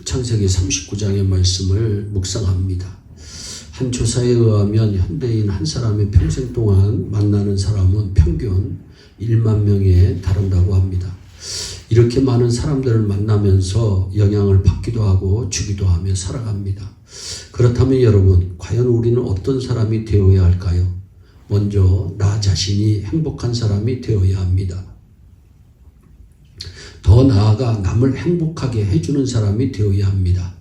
창세기 39장의 말씀을 묵상합니다. 한 조사에 의하면 현대인 한 사람이 평생 동안 만나는 사람은 평균 1만 명에 달한다고 합니다. 이렇게 많은 사람들을 만나면서 영향을 받기도 하고 주기도 하며 살아갑니다. 그렇다면 여러분, 과연 우리는 어떤 사람이 되어야 할까요? 먼저 나 자신이 행복한 사람이 되어야 합니다. 더 나아가 남을 행복하게 해주는 사람이 되어야 합니다.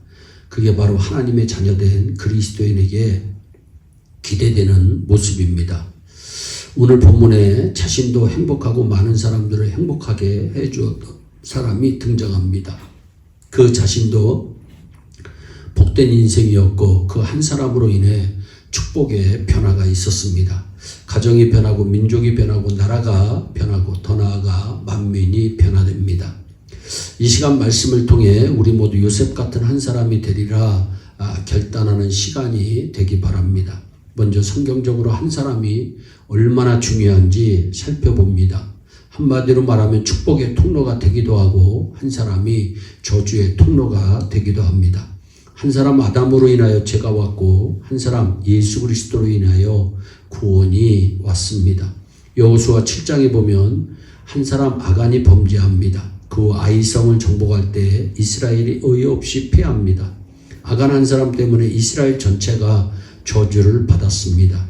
그게 바로 하나님의 자녀된 그리스도인에게 기대되는 모습입니다. 오늘 본문에 자신도 행복하고 많은 사람들을 행복하게 해주었던 사람이 등장합니다. 그 자신도 복된 인생이었고 그 한 사람으로 인해 축복의 변화가 있었습니다. 가정이 변하고 민족이 변하고 나라가 변하고 더 나아가 만민이 변화됩니다. 이 시간 말씀을 통해 우리 모두 요셉 같은 한 사람이 되리라 결단하는 시간이 되기 바랍니다. 먼저 성경적으로 한 사람이 얼마나 중요한지 살펴봅니다. 한마디로 말하면 축복의 통로가 되기도 하고 한 사람이 저주의 통로가 되기도 합니다. 한 사람 아담으로 인하여 죄가 왔고 한 사람 예수 그리스도로 인하여 구원이 왔습니다. 여호수아 7장에 보면 한 사람 아간이 범죄합니다. 그 아이성을 정복할 때 이스라엘이 의의 없이 패합니다. 아간 한 사람 때문에 이스라엘 전체가 저주를 받았습니다.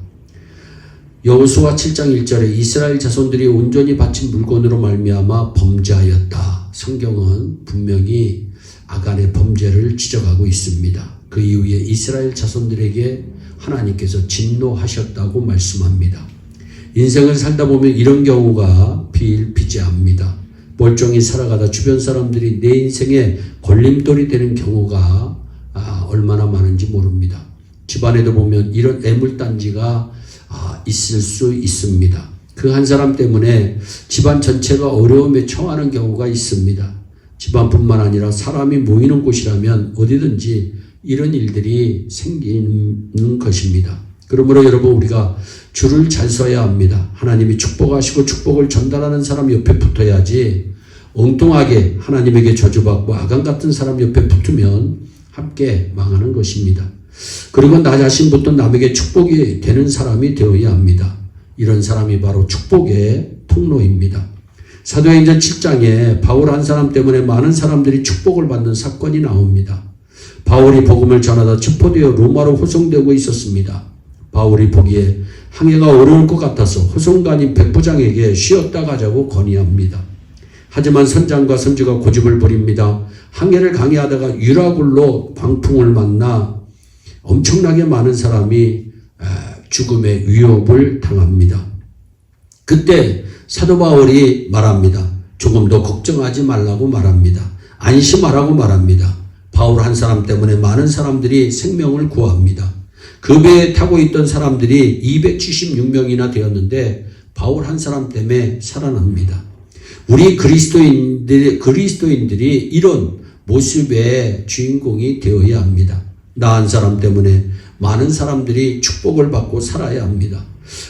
여호수아 7장 1절에 이스라엘 자손들이 온전히 바친 물건으로 말미암아 범죄하였다. 성경은 분명히 아간의 범죄를 지적하고 있습니다. 그 이후에 이스라엘 자손들에게 하나님께서 진노하셨다고 말씀합니다. 인생을 살다 보면 이런 경우가 비일비재합니다. 멀쩡히 살아가다 주변 사람들이 내 인생에 걸림돌이 되는 경우가 얼마나 많은지 모릅니다. 집안에도 보면 이런 애물단지가 있을 수 있습니다. 그 한 사람 때문에 집안 전체가 어려움에 처하는 경우가 있습니다. 집안뿐만 아니라 사람이 모이는 곳이라면 어디든지 이런 일들이 생기는 것입니다. 그러므로 여러분, 우리가 줄을 잘 서야 합니다. 하나님이 축복하시고 축복을 전달하는 사람 옆에 붙어야지 엉뚱하게 하나님에게 저주받고 아간 같은 사람 옆에 붙으면 함께 망하는 것입니다. 그리고 나 자신부터 남에게 축복이 되는 사람이 되어야 합니다. 이런 사람이 바로 축복의 통로입니다. 사도행전 7장에 바울 한 사람 때문에 많은 사람들이 축복을 받는 사건이 나옵니다. 바울이 복음을 전하다 첩포되어 로마로 호송되고 있었습니다. 바울이 보기에 항해가 어려울 것 같아서 호송관인 백부장에게 쉬었다 가자고 건의합니다. 하지만 선장과 선주가 고집을 부립니다. 항해를 강행하다가 유라굴로 광풍을 만나 엄청나게 많은 사람이 죽음의 위협을 당합니다. 그때 사도 바울이 말합니다. 조금 더 걱정하지 말라고 말합니다. 안심하라고 말합니다. 바울 한 사람 때문에 많은 사람들이 생명을 구합니다. 그 배에 타고 있던 사람들이 276명이나 되었는데 바울 한 사람 때문에 살아납니다. 우리 그리스도인들이 이런 모습의 주인공이 되어야 합니다. 나 한 사람 때문에 많은 사람들이 축복을 받고 살아야 합니다.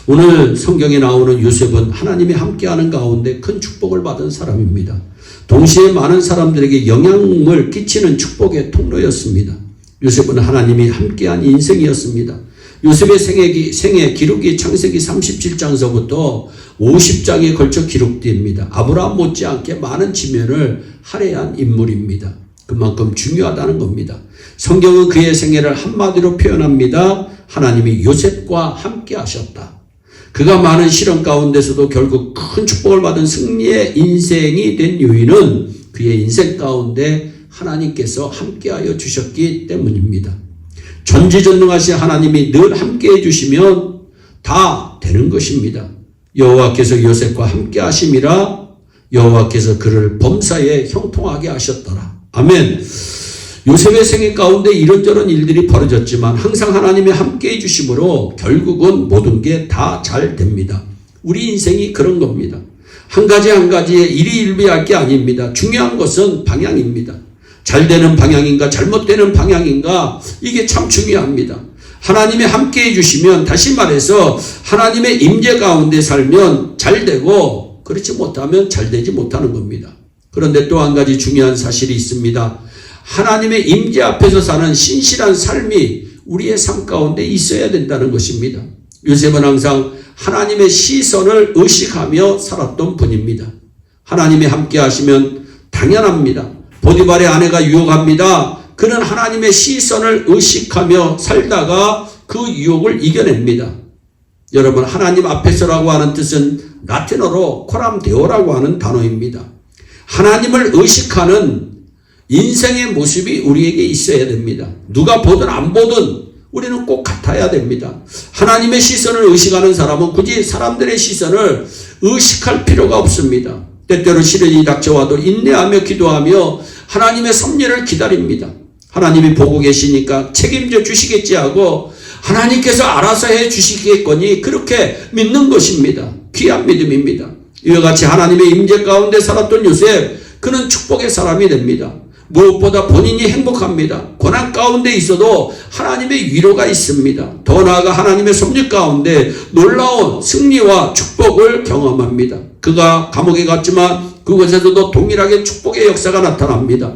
오늘 성경에 나오는 요셉은 하나님이 함께하는 가운데 큰 축복을 받은 사람입니다. 동시에 많은 사람들에게 영향을 끼치는 축복의 통로였습니다. 요셉은 하나님이 함께한 인생이었습니다. 요셉의 생애 기록이 창세기 37장서부터 50장에 걸쳐 기록됩니다. 아브라함 못지않게 많은 지면을 할애한 인물입니다. 그만큼 중요하다는 겁니다. 성경은 그의 생애를 한마디로 표현합니다. 하나님이 요셉과 함께 하셨다. 그가 많은 시련 가운데서도 결국 큰 축복을 받은 승리의 인생이 된 요인은 그의 인생 가운데 하나님께서 함께하여 주셨기 때문입니다. 전지전능하신 하나님이 늘 함께해 주시면 다 되는 것입니다. 여호와께서 요셉과 함께 하심이라 여호와께서 그를 범사에 형통하게 하셨더라. 아멘. 요셉의 생애 가운데 이런저런 일들이 벌어졌지만 항상 하나님이 함께해 주심으로 결국은 모든 게 다 잘 됩니다. 우리 인생이 그런 겁니다. 한 가지 한 가지에 일희일비할 게 아닙니다. 중요한 것은 방향입니다. 잘 되는 방향인가 잘못되는 방향인가, 이게 참 중요합니다. 하나님이 함께해 주시면, 다시 말해서 하나님의 임재 가운데 살면 잘 되고, 그렇지 못하면 잘 되지 못하는 겁니다. 그런데 또 한 가지 중요한 사실이 있습니다. 하나님의 임재 앞에서 사는 신실한 삶이 우리의 삶 가운데 있어야 된다는 것입니다. 요셉은 항상 하나님의 시선을 의식하며 살았던 분입니다. 하나님이 함께 하시면 당연합니다. 보디발의 아내가 유혹합니다. 그는 하나님의 시선을 의식하며 살다가 그 유혹을 이겨냅니다. 여러분, 하나님 앞에서라고 하는 뜻은 라틴어로 코람데오라고 하는 단어입니다. 하나님을 의식하는 인생의 모습이 우리에게 있어야 됩니다. 누가 보든 안 보든 우리는 꼭 같아야 됩니다. 하나님의 시선을 의식하는 사람은 굳이 사람들의 시선을 의식할 필요가 없습니다. 때때로 시련이 닥쳐와도 인내하며 기도하며 하나님의 섭리를 기다립니다. 하나님이 보고 계시니까 책임져 주시겠지 하고 하나님께서 알아서 해 주시겠거니 그렇게 믿는 것입니다. 귀한 믿음입니다. 이와 같이 하나님의 임재 가운데 살았던 요셉, 그는 축복의 사람이 됩니다. 무엇보다 본인이 행복합니다. 고난 가운데 있어도 하나님의 위로가 있습니다. 더 나아가 하나님의 섭리 가운데 놀라운 승리와 축복을 경험합니다. 그가 감옥에 갔지만 그곳에서도 동일하게 축복의 역사가 나타납니다.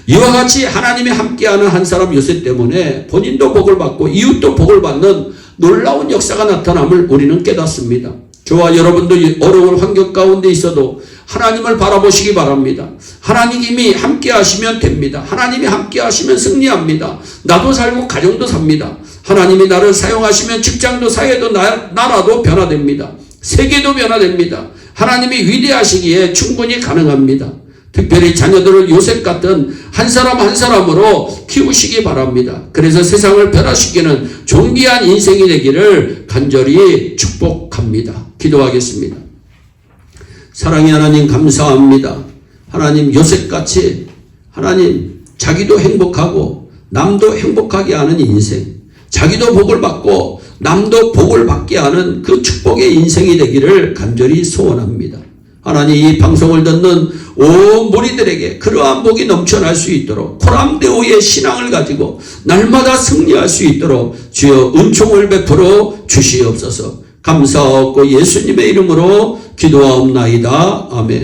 이와 같이 하나님이 함께하는 한 사람 요셉 때문에 본인도 복을 받고 이웃도 복을 받는 놀라운 역사가 나타남을 우리는 깨닫습니다. 저와 여러분도 어려운 환경 가운데 있어도 하나님을 바라보시기 바랍니다. 하나님이 함께 하시면 됩니다. 하나님이 함께 하시면 승리합니다. 나도 살고 가정도 삽니다. 하나님이 나를 사용하시면 직장도 사회도 나라도 변화됩니다. 세계도 변화됩니다. 하나님이 위대하시기에 충분히 가능합니다. 특별히 자녀들을 요셉 같은 한 사람 한 사람으로 키우시기 바랍니다. 그래서 세상을 변화시키는 존귀한 인생이 되기를 간절히 축복합니다. 기도하겠습니다. 사랑의 하나님, 감사합니다. 하나님, 요셉같이 하나님 자기도 행복하고 남도 행복하게 하는 인생, 자기도 복을 받고 남도 복을 받게 하는 그 축복의 인생이 되기를 간절히 소원합니다. 하나님, 이 방송을 듣는 온 무리들에게 그러한 복이 넘쳐날 수 있도록 코람데오의 신앙을 가지고 날마다 승리할 수 있도록 주여 은총을 베풀어 주시옵소서. 감사하고 예수님의 이름으로 기도하옵나이다. 아멘.